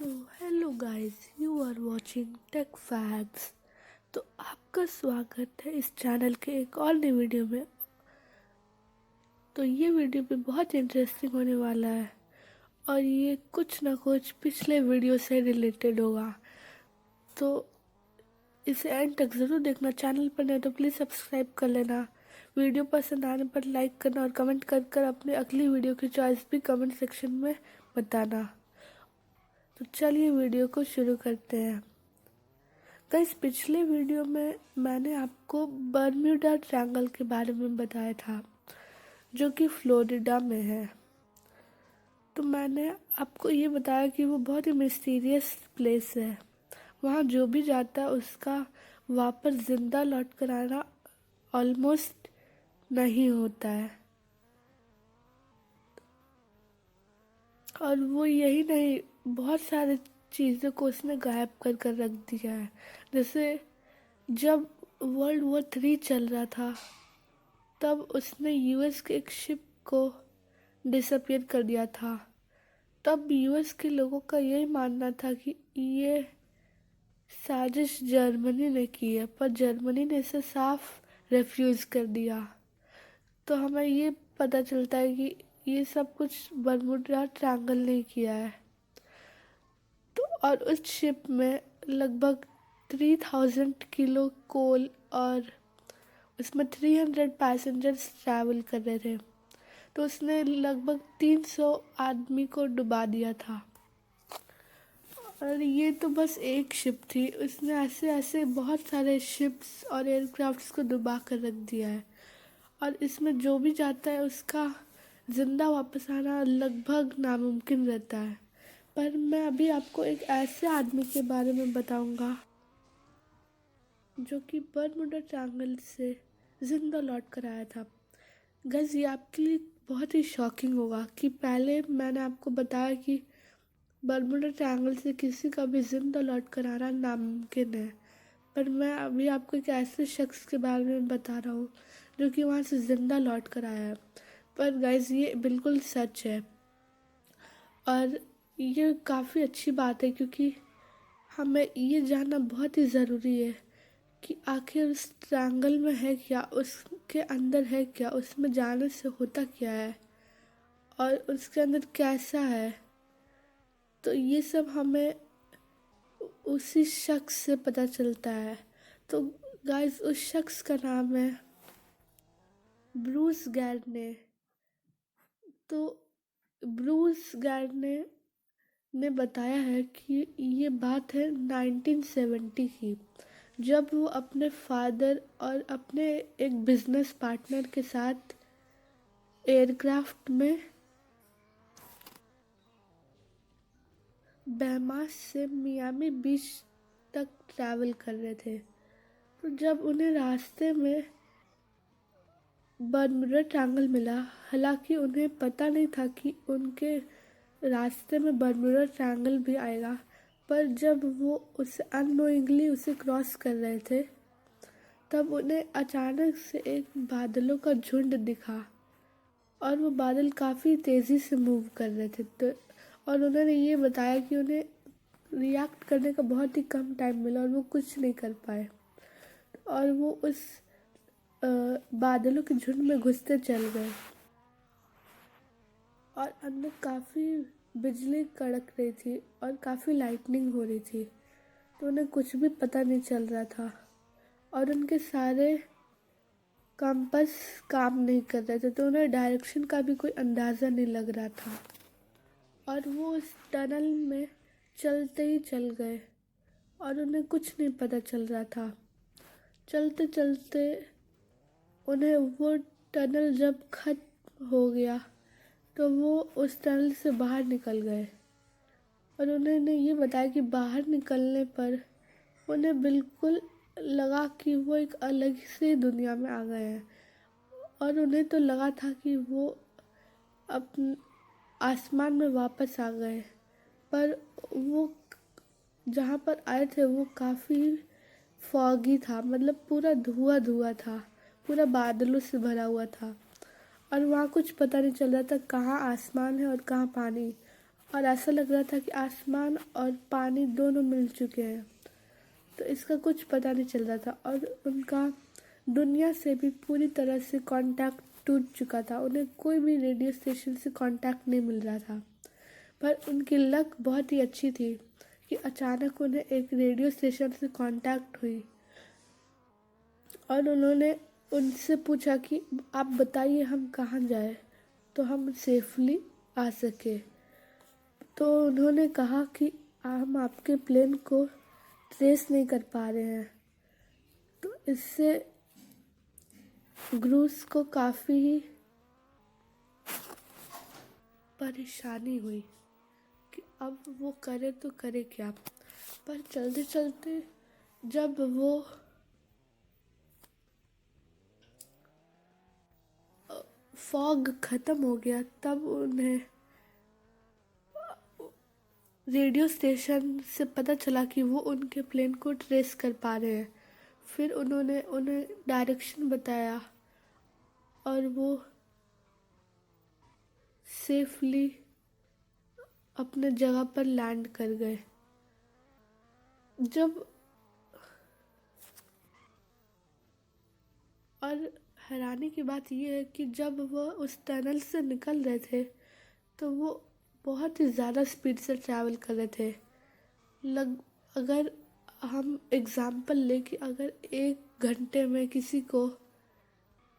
So hello guys, you are watching Tech Facts. तो आपका स्वागत है इस चैनल के एक और नई वीडियो में। तो ये वीडियो भी बहुत इंटरेस्टिंग होने वाला है और ये कुछ ना कुछ पिछले वीडियो से रिलेटेड होगा। तो इसे एंड तक ज़रूर देखना। चैनल पर नहीं तो प्लीज़ सब्सक्राइब कर लेना। वीडियो पसंद आने पर लाइक करना और कमेंट कर अपनी अगली वीडियो की चॉइस भी कमेंट सेक्शन में बताना। तो चलिए वीडियो को शुरू करते हैं। गाइस, पिछले वीडियो में मैंने आपको बर्म्यूडा ट्रायंगल के बारे में बताया था, जो कि फ्लोरिडा में है। तो मैंने आपको ये बताया कि वो बहुत ही मिस्टीरियस प्लेस है। वहाँ जो भी जाता है उसका वापस ज़िंदा लौट कर आना ऑलमोस्ट नहीं होता है। और वो यही नहीं, बहुत सारे चीज़ों को उसने गायब कर कर रख दिया है। जैसे जब वर्ल्ड वॉर 3 चल रहा था तब उसने यूएस के एक शिप को डिसअपियर कर दिया था। तब यूएस के लोगों का यही मानना था कि ये साजिश जर्मनी ने की है, पर जर्मनी ने इसे साफ रेफ्यूज़ कर दिया। तो हमें ये पता चलता है कि ये सब कुछ बर्मुडा ट्रायंगल ने किया है। तो और उस शिप में लगभग 3000 किलो कोल और उसमें 300 पैसेंजर्स ट्रैवल कर रहे थे। तो उसने लगभग 300 आदमी को डुबा दिया था। और ये तो बस एक शिप थी, उसने ऐसे ऐसे बहुत सारे शिप्स और एयरक्राफ्ट्स को डुबा कर रख दिया है। और इसमें जो भी जाता है उसका ज़िंदा वापस आना लगभग नामुमकिन रहता है। पर मैं अभी आपको एक ऐसे आदमी के बारे में बताऊंगा जो कि बर्मुडा ट्रायंगल से ज़िंदा लौट कर आया था। गाइस, ये आपके लिए बहुत ही शॉकिंग होगा कि पहले मैंने आपको बताया कि बर्मुडा ट्रायंगल से किसी का भी ज़िंदा लौट कर आना नामुमकिन है, पर मैं अभी आपको एक ऐसे शख्स के बारे में बता रहा हूँ जो कि वहाँ से ज़िंदा लौट कर आया है। पर गाइस, ये बिल्कुल सच है और ये काफ़ी अच्छी बात है, क्योंकि हमें ये जानना बहुत ही ज़रूरी है कि आखिर उस ट्रायंगल में है क्या, उसके अंदर है क्या, उसमें जाने से होता क्या है और उसके अंदर कैसा है। तो ये सब हमें उसी शख्स से पता चलता है। तो गाइस, उस शख्स का नाम है ब्रूस गैर्ने। तो ब्रूस गैर्ने ने बताया है कि ये बात है 1970 की, जब वो अपने फादर और अपने एक बिजनेस पार्टनर के साथ एयरक्राफ्ट में बहमास से मियामी बीच तक ट्रैवल कर रहे थे। तो जब उन्हें रास्ते में बर्मुडा ट्रायंगल मिला, हालांकि उन्हें पता नहीं था कि उनके रास्ते में बर्मुडा ट्रायंगल भी आएगा। पर जब वो उसे अननोइंगली उसे क्रॉस कर रहे थे तब उन्हें अचानक से एक बादलों का झुंड दिखा और वो बादल काफ़ी तेज़ी से मूव कर रहे थे। तो और उन्होंने ये बताया कि उन्हें रिएक्ट करने का बहुत ही कम टाइम मिला और वो कुछ नहीं कर पाए और वो उस बादलों के झुंड में घुसते चल गए और अंदर काफ़ी बिजली कड़क रही थी और काफ़ी लाइटनिंग हो रही थी। तो उन्हें कुछ भी पता नहीं चल रहा था और उनके सारे कंपास काम नहीं कर रहे थे, तो उन्हें डायरेक्शन का भी कोई अंदाज़ा नहीं लग रहा था। और वो उस टनल में चलते ही चल गए और उन्हें कुछ नहीं पता चल रहा था। चलते चलते उन्हें वो टनल जब खत्म हो गया तो वो उस टनल से बाहर निकल गए और उन्होंने ये बताया कि बाहर निकलने पर उन्हें बिल्कुल लगा कि वो एक अलग से दुनिया में आ गए हैं। और उन्हें तो लगा था कि वो अपन आसमान में वापस आ गए, पर वो जहाँ पर आए थे वो काफ़ी फॉगी था, मतलब पूरा धुआं धुआं था, पूरा बादलों से भरा हुआ था और वहाँ कुछ पता नहीं चल रहा था कहाँ आसमान है और कहाँ पानी। और ऐसा लग रहा था कि आसमान और पानी दोनों मिल चुके हैं। तो इसका कुछ पता नहीं चल रहा था और उनका दुनिया से भी पूरी तरह से कांटेक्ट टूट चुका था। उन्हें कोई भी रेडियो स्टेशन से कांटेक्ट नहीं मिल रहा था। पर उनकी लक बहुत ही अच्छी थी कि अचानक उन्हें एक रेडियो स्टेशन से कांटेक्ट हुई और उन्होंने उनसे पूछा कि आप बताइए हम कहाँ जाए तो हम सेफली आ सके। तो उन्होंने कहा कि हम आपके प्लेन को ट्रेस नहीं कर पा रहे हैं। तो इससे ग्रूस को काफ़ी ही परेशानी हुई कि अब वो करे तो करे क्या। पर चलते चलते जब वो फॉग ख़त्म हो गया तब उन्हें रेडियो स्टेशन से पता चला कि वो उनके प्लेन को ट्रेस कर पा रहे हैं। फिर उन्होंने उन्हें डायरेक्शन बताया और वो सेफली अपने जगह पर लैंड कर गए। जब और हैरानी की बात यह है कि जब वह उस टनल से निकल रहे थे तो वो बहुत ही ज़्यादा स्पीड से ट्रैवल कर रहे थे। अगर हम एग्ज़ाम्पल लें कि अगर 1 घंटे में किसी को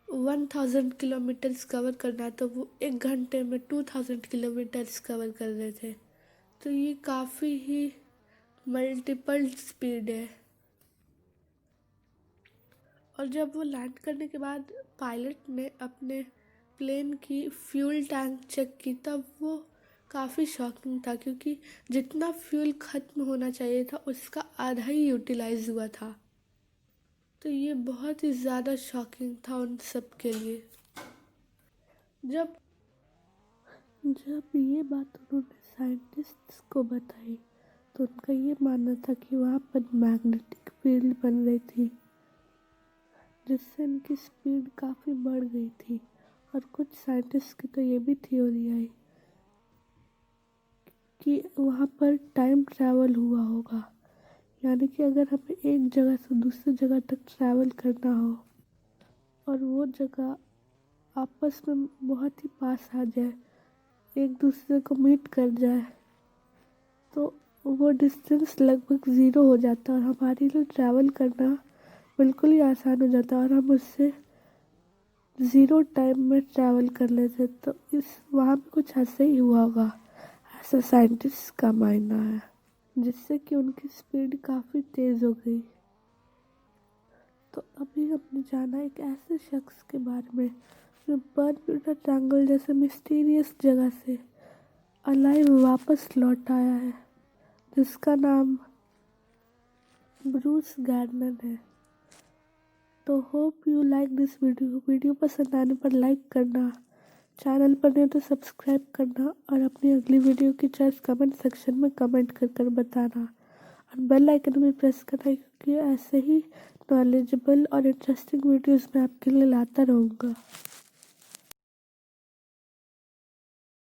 1000 किलोमीटर्स कवर करना है तो वो 1 घंटे में 2000 किलोमीटर्स कवर कर रहे थे। तो ये काफ़ी ही मल्टीपल स्पीड है। और जब वो लैंड करने के बाद पायलट ने अपने प्लेन की फ्यूल टैंक चेक की तब वो काफ़ी शॉकिंग था क्योंकि जितना फ्यूल ख़त्म होना चाहिए था उसका आधा ही यूटिलाइज हुआ था। तो ये बहुत ही ज़्यादा शॉकिंग था उन सब के लिए। जब जब ये बात उन्होंने साइंटिस्ट्स को बताई तो उनका ये मानना था कि वहाँ पर मैग्नेटिक फील्ड बन रही थी जिससे उनकी स्पीड काफ़ी बढ़ गई थी। और कुछ साइंटिस्ट की तो ये भी थ्योरी आई कि वहाँ पर टाइम ट्रैवल हुआ होगा, यानी कि अगर हमें एक जगह से दूसरी जगह तक ट्रैवल करना हो और वो जगह आपस में बहुत ही पास आ जाए, एक दूसरे को मीट कर जाए, तो वो डिस्टेंस लगभग ज़ीरो हो जाता है और हमारे लिए ट्रैवल करना बिल्कुल ही आसान हो जाता है और हम उससे ज़ीरो टाइम में ट्रैवल कर लेते। तो इस वहाँ पे कुछ ऐसा ही हुआ होगा, ऐसा साइंटिस्ट का मानना है, जिससे कि उनकी स्पीड काफ़ी तेज़ हो गई। तो अभी हमने जाना एक ऐसे शख्स के बारे में जो बर्मुडा ट्रायंगल जैसे मिस्टीरियस जगह से अलाइव वापस लौट आया है, जिसका नाम ब्रूस गैर्नर है। तो hope you like this video पसंद आने पर लाइक करना, चैनल पर नहीं तो सब्सक्राइब करना और अपनी अगली वीडियो की चॉइस कमेंट सेक्शन में कमेंट कर बताना और बेल आइकन भी प्रेस करना क्योंकि ऐसे ही नॉलेजेबल और इंटरेस्टिंग वीडियोस मैं आपके लिए लाता रहूँगा।